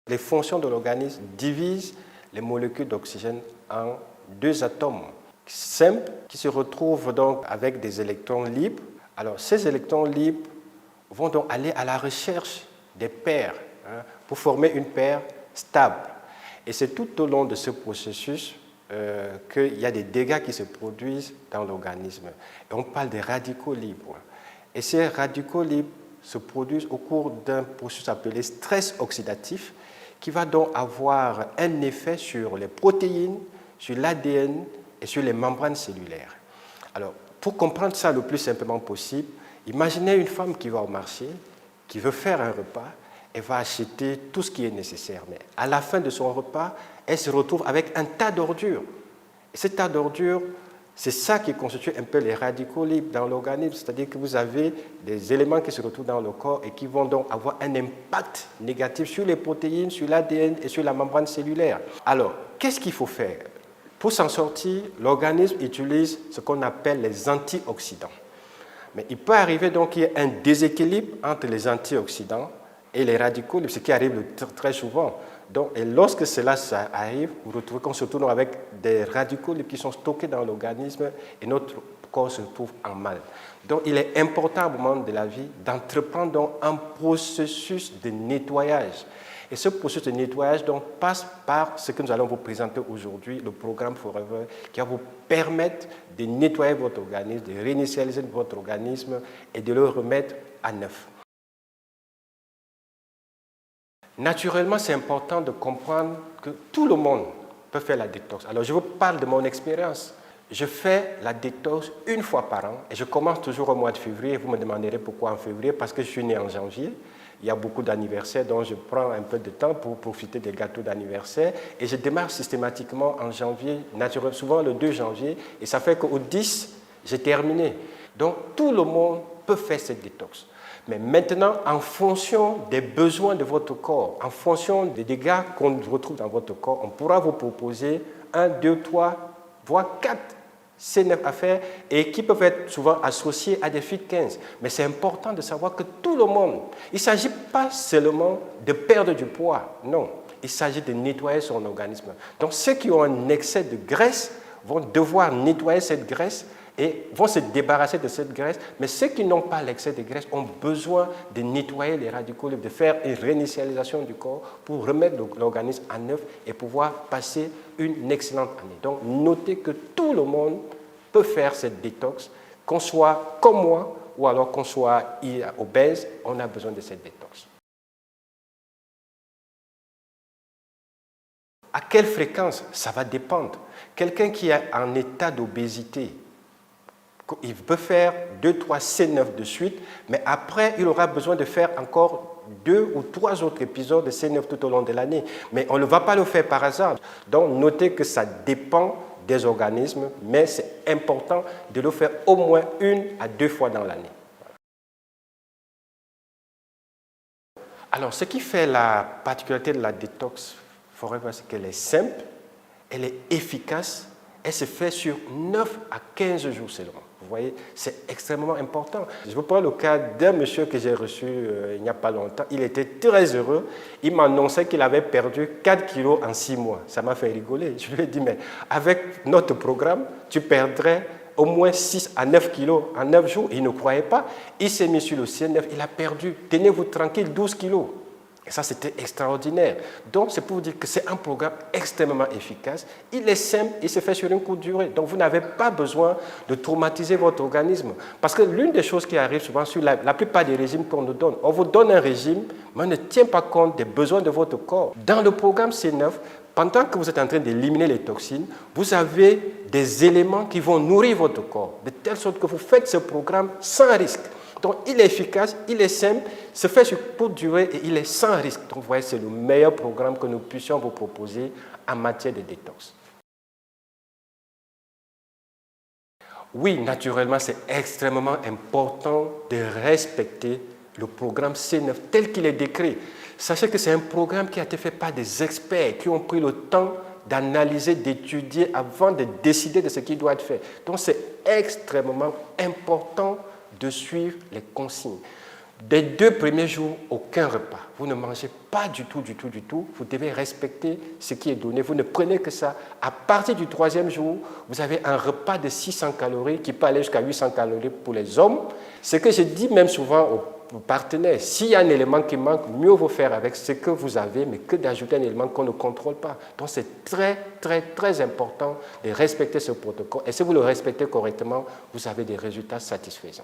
Les fonctions de l'organisme divisent les molécules d'oxygène en deux atomes simples qui se retrouvent donc avec des électrons libres. Alors, ces électrons libres vont donc aller à la recherche des paires pour former une paire stable. Et c'est tout au long de ce processus qu'il y a des dégâts qui se produisent dans l'organisme. Et on parle des radicaux libres. Et ces radicaux libres se produisent au cours d'un processus appelé stress oxydatif qui va donc avoir un effet sur les protéines, sur l'ADN et sur les membranes cellulaires. Alors, pour comprendre ça le plus simplement possible, imaginez une femme qui va au marché, qui veut faire un repas, elle va acheter tout ce qui est nécessaire. Mais à la fin de son repas, elle se retrouve avec un tas d'ordures. Et ce tas d'ordures, c'est ça qui constitue un peu les radicaux libres dans l'organisme, c'est-à-dire que vous avez des éléments qui se retrouvent dans le corps et qui vont donc avoir un impact négatif sur les protéines, sur l'ADN et sur la membrane cellulaire. Alors, qu'est-ce qu'il faut faire? Pour s'en sortir, l'organisme utilise ce qu'on appelle les antioxydants. Mais il peut arriver donc qu'il y ait un déséquilibre entre les antioxydants et les radicaux libres, ce qui arrive très souvent. Donc, et lorsque cela arrive, vous retrouvez qu'on se retrouve avec des radicaux libres qui sont stockés dans l'organisme et notre corps se trouve en mal. Donc, il est important au moment de la vie d'entreprendre donc un processus de nettoyage. Et ce processus de nettoyage donc, passe par ce que nous allons vous présenter aujourd'hui, le programme Forever, qui va vous permettre de nettoyer votre organisme, de réinitialiser votre organisme et de le remettre à neuf. Naturellement, c'est important de comprendre que tout le monde peut faire la détox. Alors, je vous parle de mon expérience. Je fais la détox une fois par an et je commence toujours au mois de février. Vous me demanderez pourquoi en février, parce que je suis né en janvier. Il y a beaucoup d'anniversaires, donc je prends un peu de temps pour profiter des gâteaux d'anniversaire. Et je démarre systématiquement en janvier, naturellement, souvent le 2 janvier, et ça fait qu'au 10, j'ai terminé. Donc, tout le monde peut faire cette détox. Mais maintenant, en fonction des besoins de votre corps, en fonction des dégâts qu'on retrouve dans votre corps, on pourra vous proposer 1, 2, 3, voire 4 C9 à faire et qui peuvent être souvent associés à des FIT15. Mais c'est important de savoir que tout le monde, il ne s'agit pas seulement de perdre du poids, non. Il s'agit de nettoyer son organisme. Donc ceux qui ont un excès de graisse vont devoir nettoyer cette graisse et vont se débarrasser de cette graisse, mais ceux qui n'ont pas l'excès de graisse ont besoin de nettoyer les radicaux libres, de faire une réinitialisation du corps pour remettre l'organisme à neuf et pouvoir passer une excellente année. Donc, notez que tout le monde peut faire cette détox, qu'on soit comme moi ou alors qu'on soit obèse, on a besoin de cette détox. À quelle fréquence? Ça va dépendre. Quelqu'un qui est en état d'obésité, il peut faire 2, 3 C9 de suite, mais après, il aura besoin de faire encore 2 ou 3 autres épisodes de C9 tout au long de l'année. Mais on ne va pas le faire par hasard. Donc, notez que ça dépend des organismes, mais c'est important de le faire au moins 1 à 2 fois dans l'année. Alors, ce qui fait la particularité de la détox Forever, c'est qu'elle est simple, elle est efficace, elle se fait sur 9 à 15 jours seulement. Vous voyez, c'est extrêmement important. Je vous prends le cas d'un monsieur que j'ai reçu il n'y a pas longtemps. Il était très heureux. Il m'annonçait qu'il avait perdu 4 kilos en 6 mois. Ça m'a fait rigoler. Je lui ai dit, mais avec notre programme, tu perdrais au moins 6 à 9 kilos en 9 jours. Il ne croyait pas. Il s'est mis sur le C9. Il a perdu, tenez-vous tranquille, 12 kilos. Et ça, c'était extraordinaire. Donc, c'est pour vous dire que c'est un programme extrêmement efficace. Il est simple, il se fait sur une courte durée. Donc, vous n'avez pas besoin de traumatiser votre organisme. Parce que l'une des choses qui arrive souvent sur la plupart des régimes qu'on nous donne, on vous donne un régime, mais on ne tient pas compte des besoins de votre corps. Dans le programme C9, pendant que vous êtes en train d'éliminer les toxines, vous avez des éléments qui vont nourrir votre corps, de telle sorte que vous faites ce programme sans risque. Donc, il est efficace, il est simple, se fait sur courte durée et il est sans risque. Donc, vous voyez, c'est le meilleur programme que nous puissions vous proposer en matière de détox. Oui, naturellement, c'est extrêmement important de respecter le programme C9 tel qu'il est décrit. Sachez que c'est un programme qui a été fait par des experts qui ont pris le temps d'analyser, d'étudier avant de décider de ce qui doit être fait. Donc, c'est extrêmement important de suivre les consignes. Des 2 premiers jours, aucun repas. Vous ne mangez pas du tout. Vous devez respecter ce qui est donné. Vous ne prenez que ça. À partir du 3e jour, vous avez un repas de 600 calories qui peut aller jusqu'à 800 calories pour les hommes. Ce que je dis même souvent aux partenaires, s'il y a un élément qui manque, mieux vaut faire avec ce que vous avez, mais que d'ajouter un élément qu'on ne contrôle pas. Donc c'est très important de respecter ce protocole. Et si vous le respectez correctement, vous avez des résultats satisfaisants.